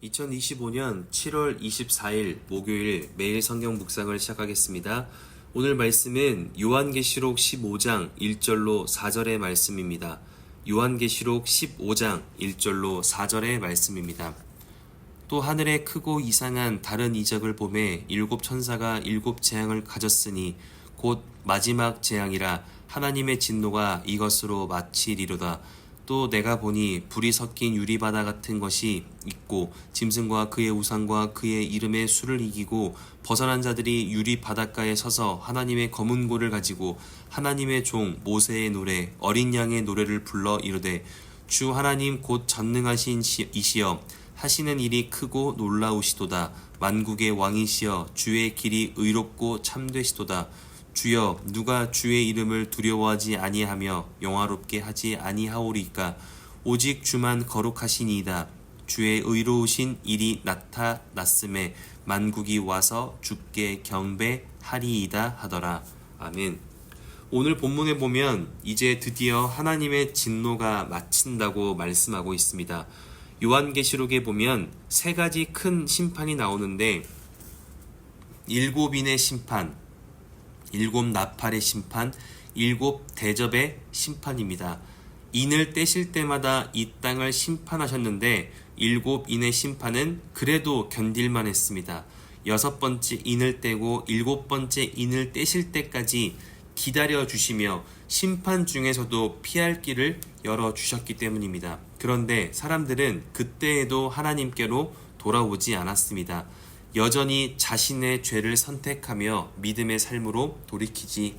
2025년 7월 24일 목요일 매일 성경 묵상을 시작하겠습니다. 오늘 말씀은 요한계시록 15장 1절로 4절의 말씀입니다. 요한계시록 15장 1절로 4절의 말씀입니다. 또 하늘에 크고 이상한 다른 이적을 보매 일곱 천사가 일곱 재앙을 가졌으니 곧 마지막 재앙이라 하나님의 진노가 이것으로 마치리로다. 또 내가 보니 불이 섞인 유리바다 같은 것이 있고 짐승과 그의 우상과 그의 이름의 수를 이기고 벗어난 자들이 유리 바닷가에 서서 하나님의 검은 고를 가지고 하나님의 종 모세의 노래 어린 양의 노래를 불러 이르되 주 하나님 곧 전능하신 이시여 하시는 일이 크고 놀라우시도다. 만국의 왕이시여 주의 길이 의롭고 참되시도다. 주여 누가 주의 이름을 두려워하지 아니하며 영화롭게 하지 아니하오리까. 오직 주만 거룩하시니이다. 주의 의로우신 일이 나타났음에 만국이 와서 주께 경배하리이다 하더라. 아멘. 오늘 본문에 보면 이제 드디어 하나님의 진노가 마친다고 말씀하고 있습니다. 요한계시록에 보면 세 가지 큰 심판이 나오는데 일곱인의 심판, 일곱 나팔의 심판, 일곱 대접의 심판입니다. 인을 떼실 때마다 이 땅을 심판하셨는데 일곱 인의 심판은 그래도 견딜만 했습니다. 여섯 번째 인을 떼고 일곱 번째 인을 떼실 때까지 기다려 주시며 심판 중에서도 피할 길을 열어주셨기 때문입니다. 그런데 사람들은 그때에도 하나님께로 돌아오지 않았습니다. 여전히 자신의 죄를 선택하며 믿음의 삶으로 돌이키지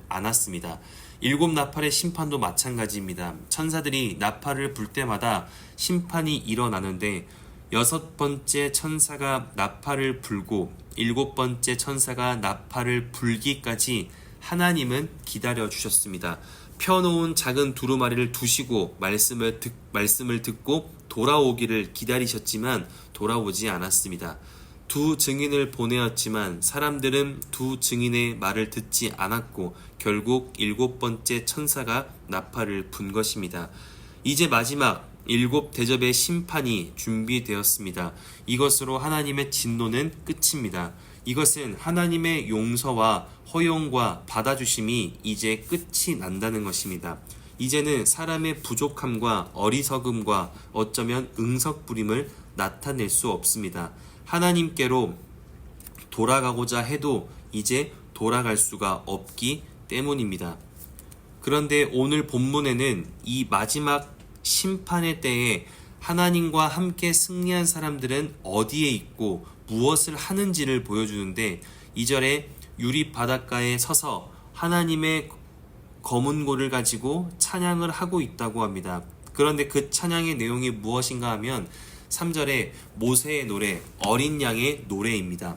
않았습니다. 일곱 나팔의 심판도 마찬가지입니다. 천사들이 나팔을 불 때마다 심판이 일어나는데 여섯 번째 천사가 나팔을 불고 일곱 번째 천사가 나팔을 불기까지 하나님은 기다려 주셨습니다. 펴놓은 작은 두루마리를 두시고 말씀을 듣고 돌아오기를 기다리셨지만 돌아오지 않았습니다. 두 증인을 보내었지만 사람들은 두 증인의 말을 듣지 않았고 결국 일곱 번째 천사가 나팔을 분 것입니다. 이제 마지막 일곱 대접의 심판이 준비되었습니다. 이것으로 하나님의 진노는 끝입니다. 이것은 하나님의 용서와 허용과 받아주심이 이제 끝이 난다는 것입니다. 이제는 사람의 부족함과 어리석음과 어쩌면 응석부림을 나타낼 수 없습니다. 하나님께로 돌아가고자 해도 이제 돌아갈 수가 없기 때문입니다. 그런데 오늘 본문에는 이 마지막 심판의 때에 하나님과 함께 승리한 사람들은 어디에 있고 무엇을 하는지를 보여주는데 2절에 유리 바닷가에 서서 하나님의 검은 고를 가지고 찬양을 하고 있다고 합니다. 그런데 그 찬양의 내용이 무엇인가 하면 3절에 모세의 노래, 어린 양의 노래입니다.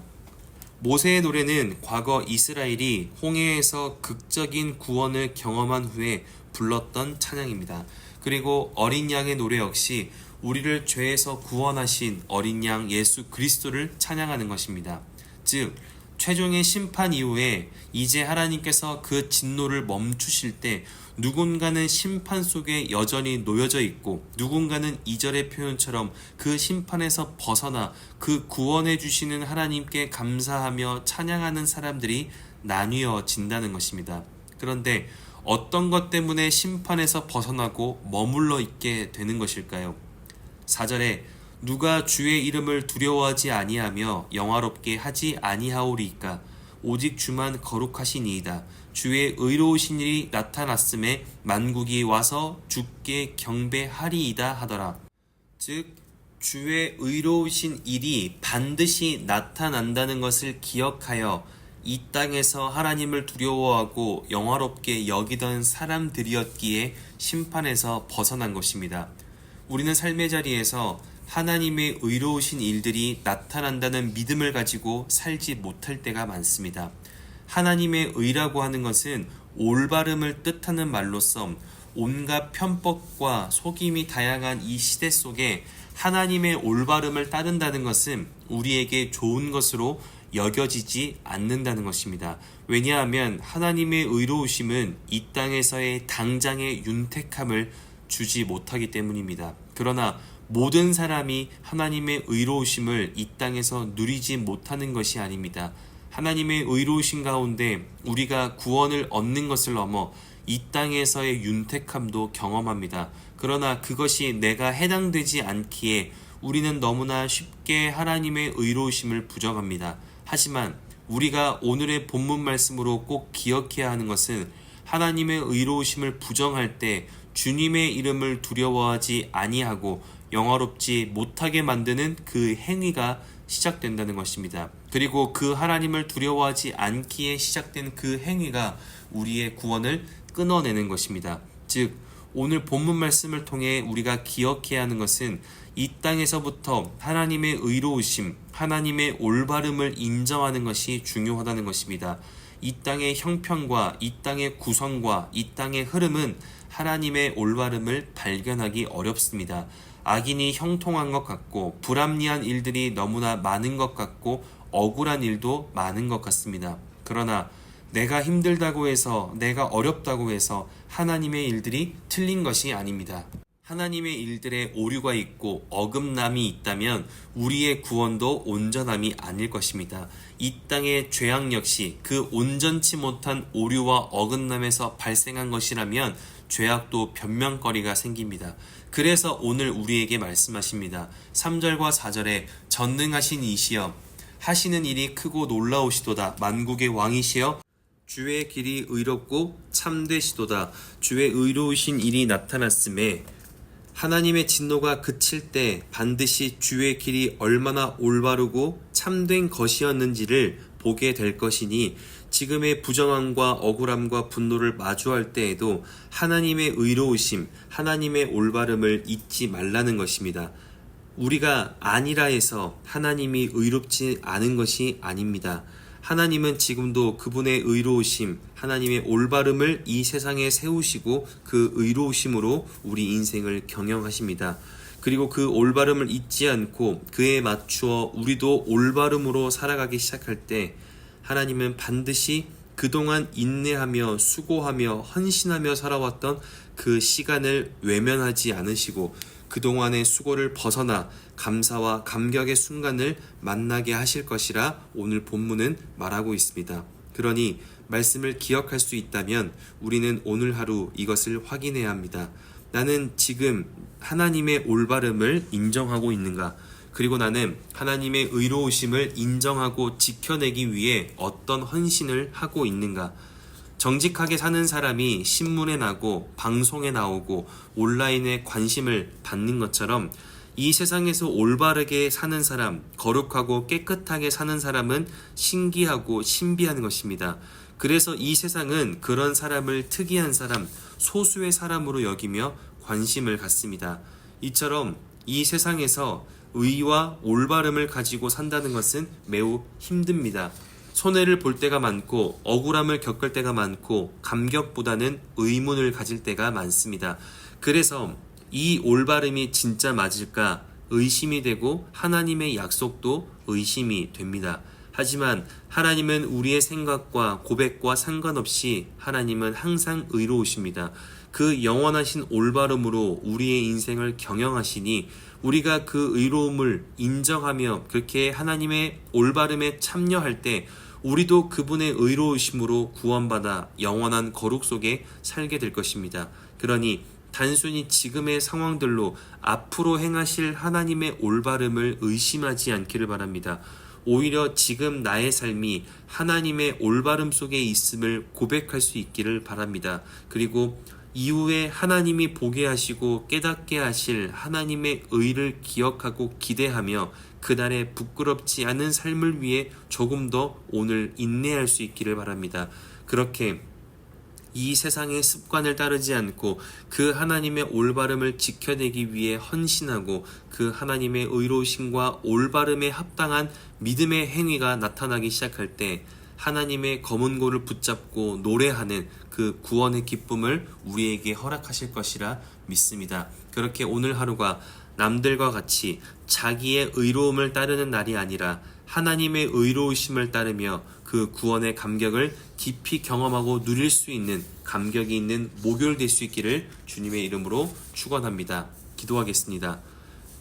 모세의 노래는 과거 이스라엘이 홍해에서 극적인 구원을 경험한 후에 불렀던 찬양입니다. 그리고 어린 양의 노래 역시 우리를 죄에서 구원하신 어린 양 예수 그리스도를 찬양하는 것입니다. 즉 최종의 심판 이후에 이제 하나님께서 그 진노를 멈추실 때 누군가는 심판 속에 여전히 놓여져 있고 누군가는 2절의 표현처럼 그 심판에서 벗어나 그 구원해 주시는 하나님께 감사하며 찬양하는 사람들이 나뉘어진다는 것입니다. 그런데 어떤 것 때문에 심판에서 벗어나고 머물러 있게 되는 것일까요? 4절에 누가 주의 이름을 두려워하지 아니하며 영화롭게 하지 아니하오리이까. 오직 주만 거룩하시니이다. 주의 의로우신 일이 나타났음에 만국이 와서 주께 경배하리이다 하더라. 즉 주의 의로우신 일이 반드시 나타난다는 것을 기억하여 이 땅에서 하나님을 두려워하고 영화롭게 여기던 사람들이었기에 심판에서 벗어난 것입니다. 우리는 삶의 자리에서 하나님의 의로우신 일들이 나타난다는 믿음을 가지고 살지 못할 때가 많습니다. 하나님의 의라고 하는 것은 올바름을 뜻하는 말로써 온갖 편법과 속임이 다양한 이 시대 속에 하나님의 올바름을 따른다는 것은 우리에게 좋은 것으로 여겨지지 않는다는 것입니다. 왜냐하면 하나님의 의로우심은 이 땅에서의 당장의 윤택함을 주지 못하기 때문입니다. 그러나 모든 사람이 하나님의 의로우심을 이 땅에서 누리지 못하는 것이 아닙니다. 하나님의 의로우심 가운데 우리가 구원을 얻는 것을 넘어 이 땅에서의 윤택함도 경험합니다. 그러나 그것이 내가 해당되지 않기에 우리는 너무나 쉽게 하나님의 의로우심을 부정합니다. 하지만 우리가 오늘의 본문 말씀으로 꼭 기억해야 하는 것은 하나님의 의로우심을 부정할 때 주님의 이름을 두려워하지 아니하고 영화롭지 못하게 만드는 그 행위가 시작된다는 것입니다. 그리고 그 하나님을 두려워하지 않기에 시작된 그 행위가 우리의 구원을 끊어내는 것입니다. 즉 오늘 본문 말씀을 통해 우리가 기억해야 하는 것은 이 땅에서부터 하나님의 의로우심, 하나님의 올바름을 인정하는 것이 중요하다는 것입니다. 이 땅의 형편과 이 땅의 구성과 이 땅의 흐름은 하나님의 올바름을 발견하기 어렵습니다. 악인이 형통한 것 같고 불합리한 일들이 너무나 많은 것 같고 억울한 일도 많은 것 같습니다. 그러나 내가 힘들다고 해서, 내가 어렵다고 해서 하나님의 일들이 틀린 것이 아닙니다. 하나님의 일들에 오류가 있고 어긋남이 있다면 우리의 구원도 온전함이 아닐 것입니다. 이 땅의 죄악 역시 그 온전치 못한 오류와 어긋남에서 발생한 것이라면 죄악도 변명거리가 생깁니다. 그래서 오늘 우리에게 말씀하십니다. 3절과 4절에 전능하신 이시여 하시는 일이 크고 놀라우시도다. 만국의 왕이시여 주의 길이 의롭고 참되시도다. 주의 의로우신 일이 나타났음에 하나님의 진노가 그칠 때 반드시 주의 길이 얼마나 올바르고 참된 것이었는지를 보게 될 것이니 지금의 부정함과 억울함과 분노를 마주할 때에도 하나님의 의로우심, 하나님의 올바름을 잊지 말라는 것입니다. 우리가 아니라 해서 하나님이 의롭지 않은 것이 아닙니다. 하나님은 지금도 그분의 의로우심, 하나님의 올바름을 이 세상에 세우시고 그 의로우심으로 우리 인생을 경영하십니다. 그리고 그 올바름을 잊지 않고 그에 맞추어 우리도 올바름으로 살아가기 시작할 때 하나님은 반드시 그동안 인내하며 수고하며 헌신하며 살아왔던 그 시간을 외면하지 않으시고 그동안의 수고를 벗어나 감사와 감격의 순간을 만나게 하실 것이라 오늘 본문은 말하고 있습니다. 그러니 말씀을 기억할 수 있다면 우리는 오늘 하루 이것을 확인해야 합니다. 나는 지금 하나님의 올바름을 인정하고 있는가? 그리고 나는 하나님의 의로우심을 인정하고 지켜내기 위해 어떤 헌신을 하고 있는가? 정직하게 사는 사람이 신문에 나고 방송에 나오고 온라인에 관심을 받는 것처럼 이 세상에서 올바르게 사는 사람, 거룩하고 깨끗하게 사는 사람은 신기하고 신비한 것입니다. 그래서 이 세상은 그런 사람을 특이한 사람, 소수의 사람으로 여기며 관심을 갖습니다. 이처럼 이 세상에서 의와 올바름을 가지고 산다는 것은 매우 힘듭니다. 손해를 볼 때가 많고 억울함을 겪을 때가 많고 감격보다는 의문을 가질 때가 많습니다. 그래서 이 올바름이 진짜 맞을까 의심이 되고 하나님의 약속도 의심이 됩니다. 하지만 하나님은 우리의 생각과 고백과 상관없이 하나님은 항상 의로우십니다. 그 영원하신 올바름으로 우리의 인생을 경영하시니 우리가 그 의로움을 인정하며 그렇게 하나님의 올바름에 참여할 때 우리도 그분의 의로우심으로 구원받아 영원한 거룩 속에 살게 될 것입니다. 그러니 단순히 지금의 상황들로 앞으로 행하실 하나님의 올바름을 의심하지 않기를 바랍니다. 오히려 지금 나의 삶이 하나님의 올바름 속에 있음을 고백할 수 있기를 바랍니다. 그리고 이후에 하나님이 보게 하시고 깨닫게 하실 하나님의 의를 기억하고 기대하며 그날에 부끄럽지 않은 삶을 위해 조금 더 오늘 인내할 수 있기를 바랍니다. 그렇게 이 세상의 습관을 따르지 않고 그 하나님의 올바름을 지켜내기 위해 헌신하고 그 하나님의 의로우심과 올바름에 합당한 믿음의 행위가 나타나기 시작할 때 하나님의 검은 고를 붙잡고 노래하는 그 구원의 기쁨을 우리에게 허락하실 것이라 믿습니다. 그렇게 오늘 하루가 남들과 같이 자기의 의로움을 따르는 날이 아니라 하나님의 의로우심을 따르며 그 구원의 감격을 깊이 경험하고 누릴 수 있는 감격이 있는 목요일 될 수 있기를 주님의 이름으로 축원합니다. 기도하겠습니다.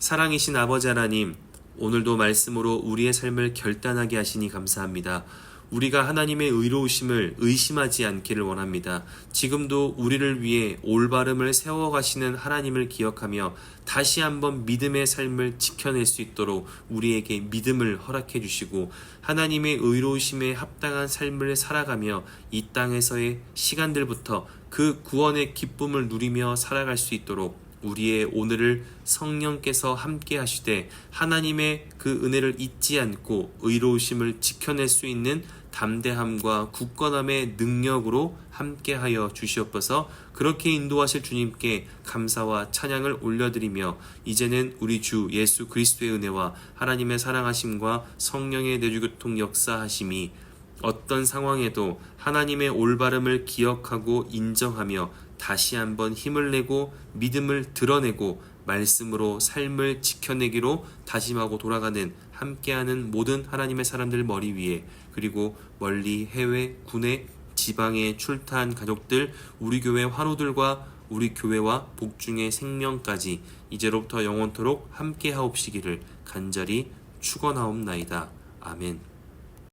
사랑이신 아버지 하나님, 오늘도 말씀으로 우리의 삶을 결단하게 하시니 감사합니다. 우리가 하나님의 의로우심을 의심하지 않기를 원합니다. 지금도 우리를 위해 올바름을 세워가시는 하나님을 기억하며 다시 한번 믿음의 삶을 지켜낼 수 있도록 우리에게 믿음을 허락해 주시고 하나님의 의로우심에 합당한 삶을 살아가며 이 땅에서의 시간들부터 그 구원의 기쁨을 누리며 살아갈 수 있도록 우리의 오늘을 성령께서 함께 하시되 하나님의 그 은혜를 잊지 않고 의로우심을 지켜낼 수 있는 담대함과 굳건함의 능력으로 함께하여 주시옵소서. 그렇게 인도하실 주님께 감사와 찬양을 올려드리며 이제는 우리 주 예수 그리스도의 은혜와 하나님의 사랑하심과 성령의 내주교통 역사하심이 어떤 상황에도 하나님의 올바름을 기억하고 인정하며 다시 한번 힘을 내고 믿음을 드러내고 말씀으로 삶을 지켜내기로 다짐하고 돌아가는 함께하는 모든 하나님의 사람들 머리 위에, 그리고 멀리 해외, 국내, 지방에 출타한 가족들, 우리 교회 환우들과 우리 교회와 복중의 생명까지 이제로부터 영원토록 함께하옵시기를 간절히 축원하옵나이다. 아멘.